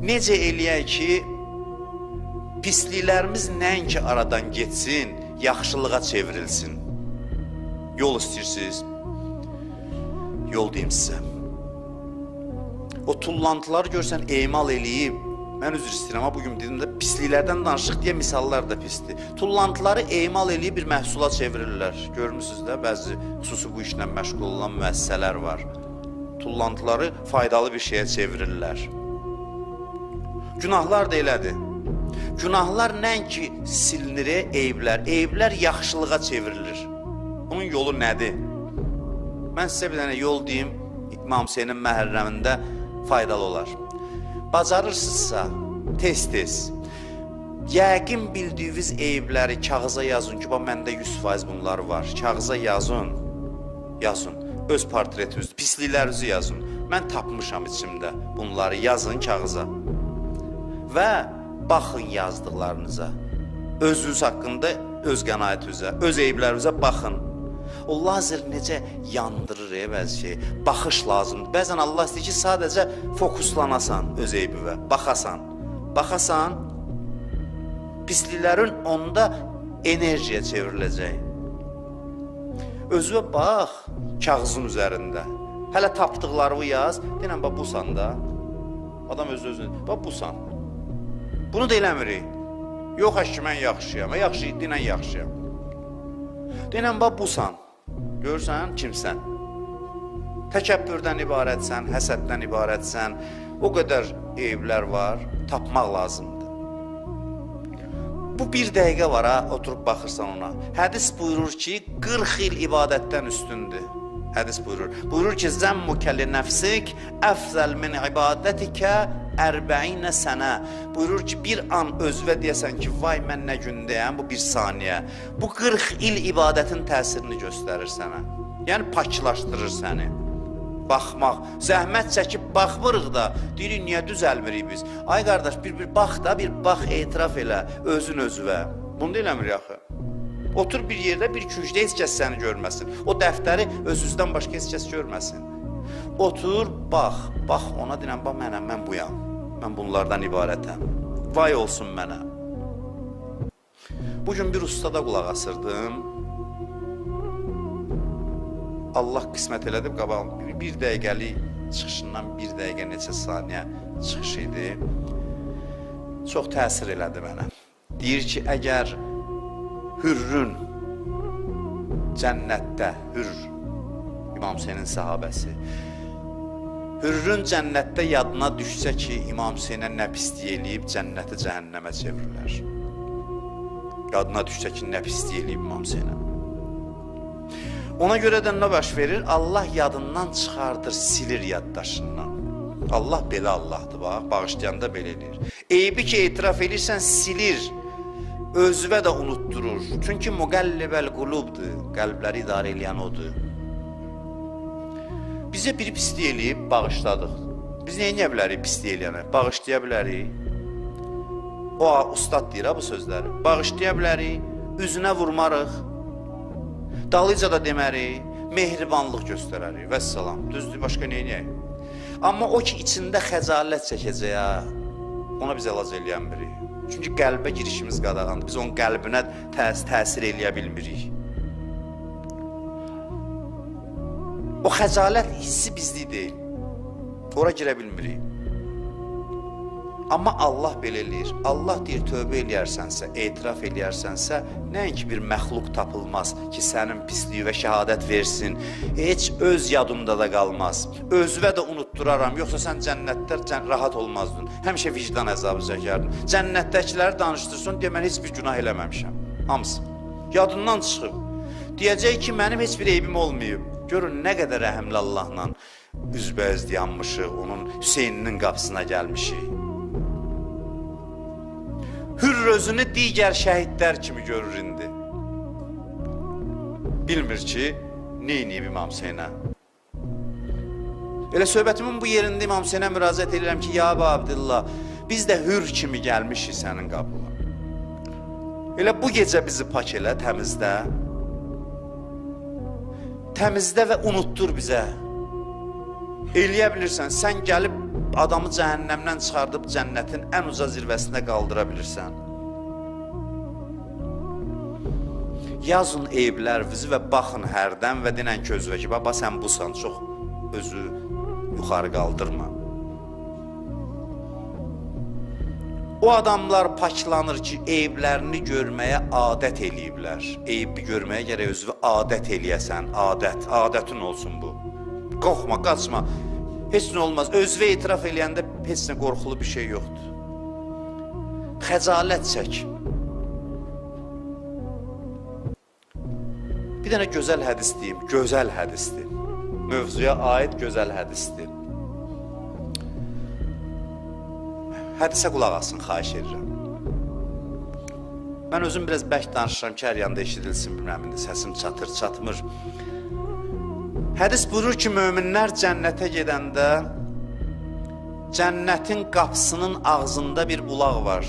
necə eləyək ki, pisliklərimiz nəinki aradan getsin, yaxşılığa çevrilsin. Yol istəyirsiniz? Yol deyim sizə. O tullantıları görsən emal eləyib, mən üzr istəyirəm, amma bugün dedim də pisliklərdən danışıq deyə misallar da pisdir. Tullantıları emal eləyib bir məhsula çevirirlər. Görmüsünüz də, bəzi xüsusi bu işlə məşğul olan müəssisələr var. Tullantıları faydalı bir şeyə çevirirlər. Günahlar da elədir. Günahlar nəinki silinir, eyiblər yaxşılığa çevrilir. Bunun yolu nədir? Mən sizə bir dənə yol deyim, İmam Hüseynin məhərrəmində faydalı olar. Bacarırsınızsa, tez-tez, yəqin bildiyiniz eyibləri kağıza yazın ki, məndə 100% bunlar var. Kağıza yazın. Öz portretinizi, pisliklərinizi yazın. Mən tapmışam içimdə bunları, yazın kağıza. Və baxın yazdıqlarınıza. Özünüz haqqında, öz qənaətinizə, öz eyiblərinizə baxın. O lazer necə yandırır bəzi şey. Baxış lazımdır. Bəzən Allah istəyir ki, sadəcə fokuslanasan öz eybivə, baxasan, pisliklərin onda enerjiyə çevriləcək. Özünə bax, kağızın üzərində. Hələ tapdıqlarını yaz, denən, bax, busan da. Adam öz-özünü, bax, busan. Bunu da eləmirik. Yox, ki, mən yaxşıyam, denən yaxşıyam. Denən, bax, busan. Görürsən, kimsən? Təkəbbürdən ibarətsən, həsəddən ibarətsən, o qədər eyiblər var, tapmaq lazımdır. Bu bir dəqiqə var, oturub baxırsan ona. Hədis buyurur ki, 40 il ibadətdən üstündür. Hədis buyurur. Buyurur ki, zəmmukə li nəfsik əfzəl min ibadətikə 40 sənə. Buyurur ki, bir an özvə deyəsən ki, vay mən nə gündəyəm, bu bir saniyə. Bu 40 il ibadətin təsirini göstərir sənə. Yəni, paklaşdırır səni. Baxmaq, zəhmət çəkib baxmırıq da, deyirik, niyə düzəlmirik biz? Ay qardaş, bir bax da, bir bax, etiraf elə, özün özvə. Bunu da eləmir yaxı. Otur bir yerdə, bir küncdə heç kəs səni görməsin. O dəftəri özünüzdən başqa heç kəs görməsin. Otur, bax ona deyən, bax mənəm, mən buyam. Mən bunlardan ibarətəm. Vay olsun mənə. Bugün bir ustada qulaq asırdım. Allah qismət elədi, qabağım bir dəqiqəlik çıxışından bir dəqiqə neçə saniyə çıxış idi. Çox təsir elədi mənə. Deyir ki, əgər Hürrün cənnətdə, İmam Hüseynin sahabəsi, Hürrün cənnətdə yadına düşsə ki, İmam Hüseynə nə pislik eləyib, cənnəti cəhənnəmə çevirirlər. Yadına düşsə ki, nə pislik eləyib İmam Hüseynə. Ona görə də nə baş verir? Allah yadından çıxardır, silir yaddaşından. Allah belə Allahdır, bax, bağışlayanda belə eləyir. Eybi ki, etiraf edirsən, silir. Özvə də unutturur. Çünki müqəllibəl qulubdur, qəlbləri idarə eləyən odur. Bizə biri pislik eləyib, bağışladıq. Biz nə edə bilərik pislik eləyənə? Bağışlaya bilərik. O, ustad deyir bu sözləri. Bağışlaya bilərik, üzünə vurmarıq. Dalıca da demərik, mehribanlıq göstərərik. Vəssalam, düzdür, başqa nə edək? Amma o ki, içində xəcalət çəkəcək, ona biz əlac eləyən birik. Çünki qəlbə girişimiz qadağandır. Biz onun qəlbinə təsir eləyə bilmirik. O xəcalət hissi bizlik deyil. Ora girə bilmirik. Amma Allah belə eləyir. Allah deyir, tövbə eləyərsənsə, etiraf eləyərsənsə, nəinki bir məxluq tapılmaz ki, sənin pisliyi və şəhadət versin. Heç öz yadımda da qalmaz. Özvə də unutturaram. Yoxsa sən cənnətdə rahat olmazdın. Həmişə vicdan əzabı çəkərdin. Cənnətdəkiləri danışdırsın, deyə mən heç bir günah eləməmişəm. Hamısı. Yadından çıxıb. Deyəcək ki, mənim heç bir eybim olmayıb. Görün, nə qədər rəhəmli Allahla üzbəüz dayanmışıq, onun Hüseyninin qapısına gəlmişik. Hürr özünü digər şəhidlər kimi görür indi. Bilmir ki, neyniyib İmam Hüseynə. Elə söhbətimin bu yerində İmam Hüseynə müraciət edirəm ki, ya Abdillah, biz də hürr kimi gəlmişik sənin qapına. Elə bu gecə bizi pak elə, təmizdə. Təmizdə və unutdur bizə. Eləyə bilirsən, sən gəlib adamı cəhənnəmdən çıxardıb cənnətin ən uca zirvəsinə qaldıra bilirsən. Yazın eyiblərinizi və baxın hərdən və dinən ki, özünə ki, baba sən busan, çox özü yuxarı qaldırma. O adamlar paklanır ki, eyiblərini görməyə adət eləyiblər. Eybi görməyə gərək özünü adət eləyəsən, adətin olsun bu. Qorxma, qaçma, heç nə olmaz. Özünü etiraf eləyəndə heç nə qorxulu bir şey yoxdur. Xəcalət çək. Bir dənə gözəl hədis deyim, gözəl hədisdir. Mövzuya aid gözəl hədisdir. Hədisə qulaq asın, xahiş edirəm. Mən özüm biraz bərk danışıram ki, hər yanda eşidilsin, bilməm, indi səsim çatır, çatmır. Hədis buyurur ki, möminlər cənnətə gedəndə cənnətin qapısının ağzında bir bulaq var.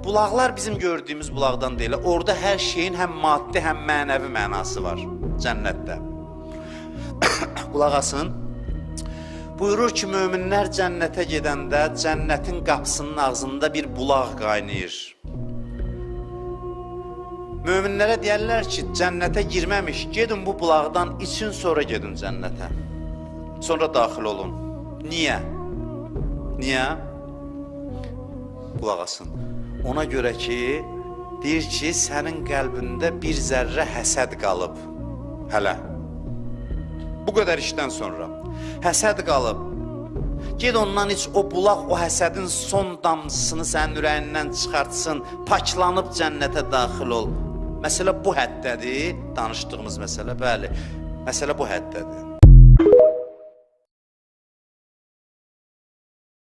Bulaqlar bizim gördüyümüz bulaqdan deyil. Orada hər şeyin həm maddi, həm mənəvi mənası var cənnətdə. Qulaq asın. Buyurur ki, möminlər cənnətə gedəndə cənnətin qapısının ağzında bir bulaq qaynayır. Möminlərə deyərlər ki, cənnətə girməmiş, gedin bu bulaqdan için, sonra gedin cənnətə. Sonra daxil olun. Niyə? Niyə? Qulaq asın. Ona görə ki, deyir ki, sənin qəlbində bir zərrə həsəd qalıb. Hələ. Bu qədər işdən sonra. Həsəd qalıb. Ged ondan iç, o bulaq, o həsədin son damcısını sənin ürəyindən çıxartsın, paklanıb cənnətə daxil ol. Məsələ bu həddədir, danışdığımız məsələ, bəli. Məsələ bu həddədir.